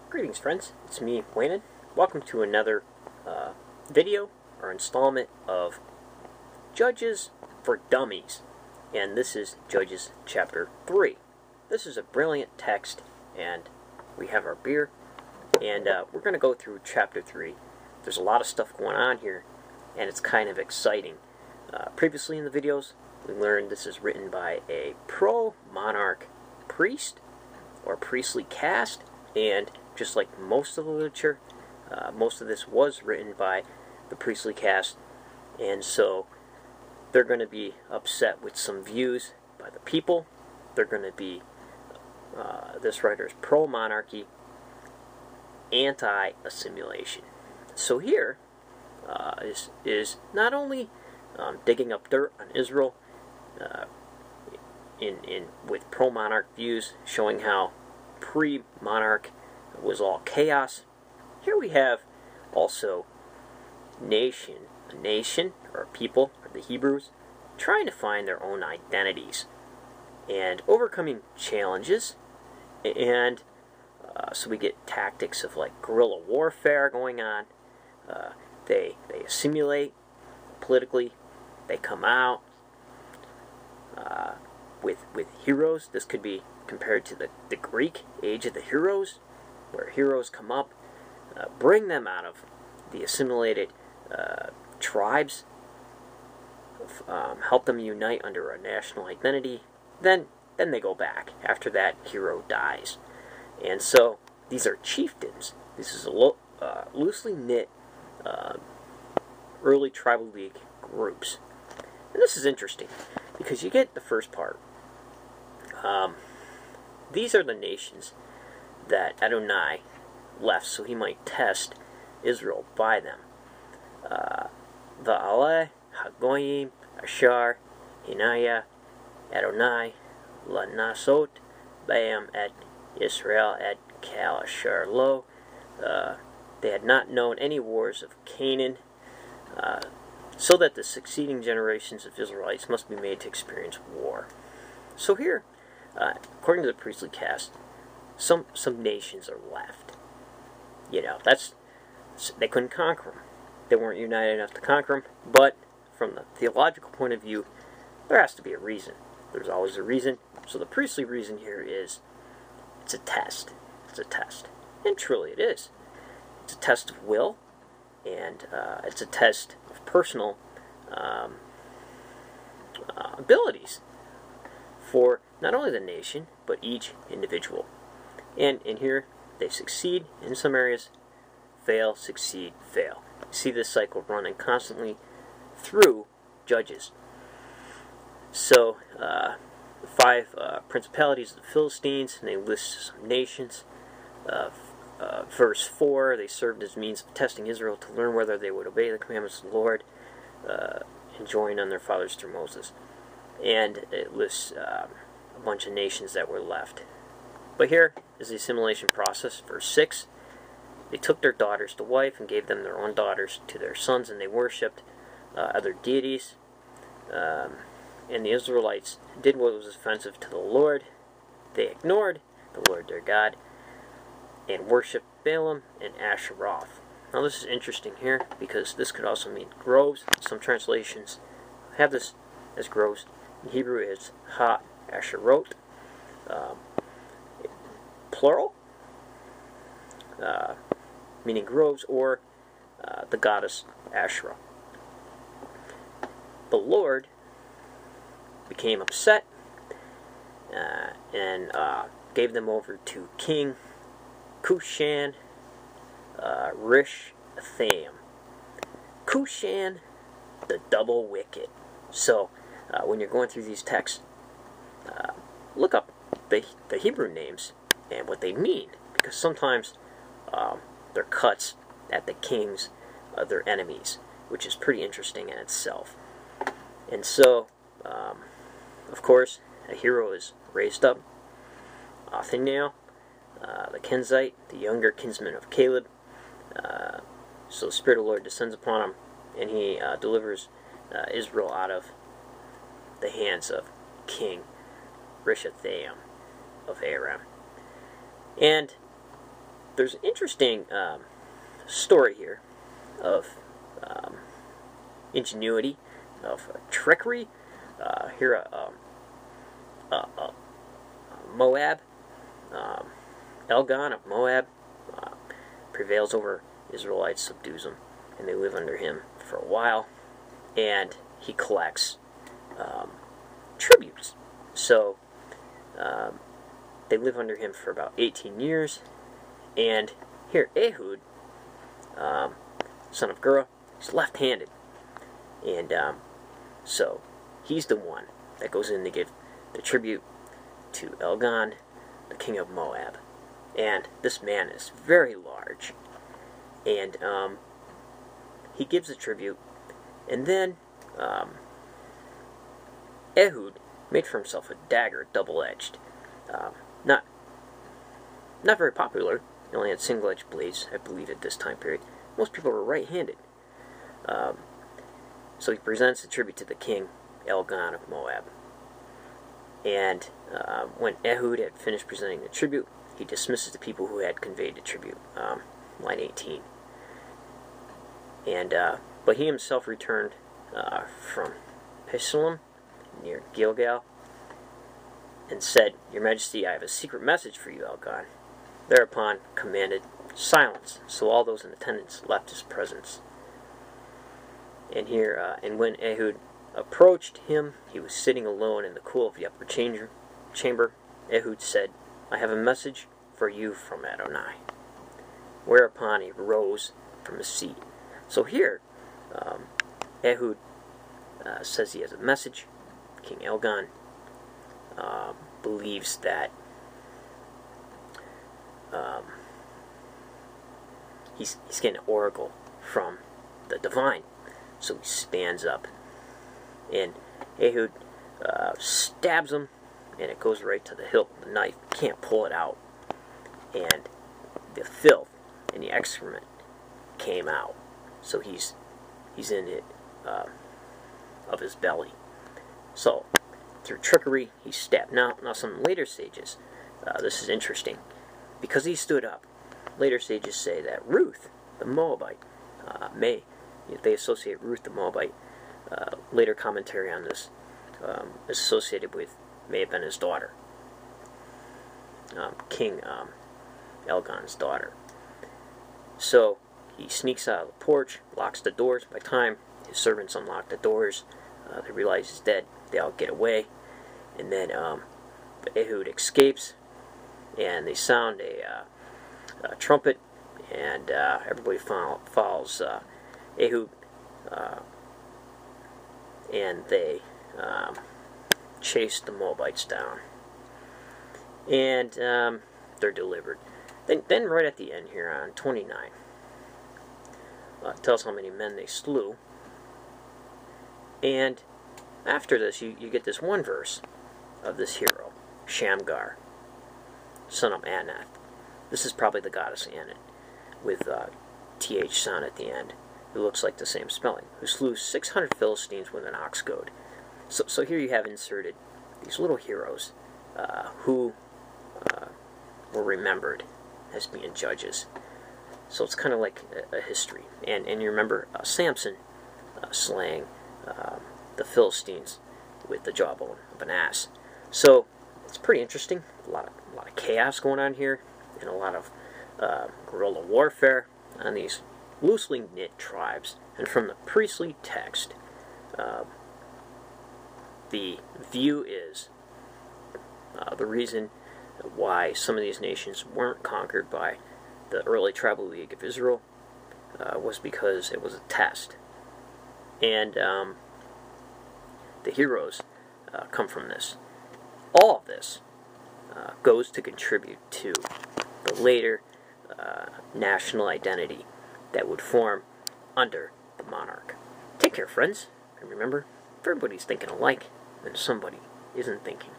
Greetings friends, it's me, Wayman. Welcome to another video or installment of Judges for Dummies. And this is Judges chapter 3. This is a brilliant text, and we have our beer. And we're going to go through chapter 3. There's a lot of stuff going on here, and it's kind of exciting. Previously in the videos, we learned this is written by a pro-monarch priest or priestly caste, and just like most of the literature, most of this was written by the priestly caste, and so they're going to be upset with some views by the people. They're going to be, this writer is pro-monarchy, anti-assimilation. So here is not only digging up dirt on Israel with pro-monarch views, showing how pre-monarch was all chaos. Here we have also a nation or people, or the Hebrews, trying to find their own identities and overcoming challenges. And so we get tactics of like guerrilla warfare going on. They assimilate politically. They come out with heroes. This could be compared to the Greek age of the heroes, where heroes come up, bring them out of the assimilated tribes, help them unite under a national identity, then they go back after that hero dies. And so these are chieftains. This is a loosely knit early tribal league groups. And this is interesting because you get the first part. These are the nations that Adonai left so he might test Israel by them. Va'aleh, Hagoyim, Ashar, Hinaya, Adonai, Lanasot, Bam et Israel et Kal Ashar Lo. They had not known any wars of Canaan, so that the succeeding generations of Israelites must be made to experience war. So here, according to the priestly caste, some nations are left. You know, they couldn't conquer them. They weren't united enough to conquer them. But from the theological point of view, there has to be a reason. There's always a reason. So the priestly reason here is it's a test. It's a test. And truly it is. It's a test of will, and it's a test of personal abilities for not only the nation, but each individual. And in here, they succeed in some areas, fail, succeed, fail. You see this cycle running constantly through Judges. So, the five principalities of the Philistines, and they list some nations. Verse 4, they served as means of testing Israel to learn whether they would obey the commandments of the Lord and join on their fathers through Moses. And it lists a bunch of nations that were left. But here is the assimilation process. Verse 6, they took their daughters to wife and gave them their own daughters to their sons, and they worshipped other deities. And the Israelites did what was offensive to the Lord. They ignored the Lord their God and worshipped Balaam and Asheroth. Now this is interesting here because this could also mean groves. Some translations have this as groves. In Hebrew it's ha-asheroth, plural, meaning groves, or the goddess Asherah. The Lord became upset and gave them over to King Cushan Rishathaim. Cushan, the double wicked. So, when you're going through these texts, look up the Hebrew names and what they mean, because sometimes they're cuts at the kings of their enemies, which is pretty interesting in itself. And so, of course, a hero is raised up. Othniel, the Kenzite, the younger kinsman of Caleb. So the Spirit of the Lord descends upon him, and he delivers Israel out of the hands of King Rishathaim of Aram. And there's an interesting story here of ingenuity, of trickery. Here, Moab, Elgon of Moab, prevails over Israelites, subdues them, and they live under him for a while, and he collects tributes. So they live under him for about 18 years, and here Ehud, son of Gera, he's left-handed, and so he's the one that goes in to give the tribute to Elgon, the king of Moab. And this man is very large, and he gives the tribute, and then Ehud made for himself a dagger, double-edged. Not very popular. He only had single-edged blades, I believe, at this time period. Most people were right-handed. So he presents the tribute to the king, Elgon of Moab. And when Ehud had finished presenting the tribute, he dismisses the people who had conveyed the tribute. Line 18. And but he himself returned from Pishalem, near Gilgal, and said, "Your Majesty, I have a secret message for you, Elgon." Thereupon commanded silence, so all those in attendance left his presence. And here, and when Ehud approached him, he was sitting alone in the cool of the upper chamber. Ehud said, "I have a message for you from Adonai." Whereupon he rose from his seat. So here, Ehud says he has a message. King Elgon believes that he's getting an oracle from the divine. So he stands up, and Ehud stabs him, and it goes right to the hilt of the knife. Can't pull it out, and the filth and the excrement came out. So he's in it of his belly. So through trickery, he stabbed. Now some later sages, this is interesting, because he stood up. Later sages say that Ruth, the Moabite, they associate Ruth the Moabite. Later commentary on this is associated with, may have been his daughter, King Elgon's daughter. So he sneaks out of the porch, locks the doors. By the time his servants unlock the doors, they realize he's dead. They all get away, and then Ehud escapes, and they sound a trumpet, and everybody follows Ehud, and they chase the Moabites down, and they're delivered. Then right at the end here on 29, tells how many men they slew, and after this you get this one verse of this hero, Shamgar, son of Anath. This is probably the goddess Anat, with th sound at the end. It looks like the same spelling. Who slew 600 Philistines with an ox goad. So here you have inserted these little heroes who were remembered as being judges. So it's kind of like a history. And you remember Samson slaying the Philistines with the jawbone of an ass. So it's pretty interesting. A lot of chaos going on here, and a lot of guerrilla warfare on these loosely knit tribes. And from the priestly text, the view is the reason why some of these nations weren't conquered by the early tribal league of Israel was because it was a test. And the heroes come from this. All of this goes to contribute to the later national identity that would form under the monarch. Take care, friends, and remember, if everybody's thinking alike, then somebody isn't thinking.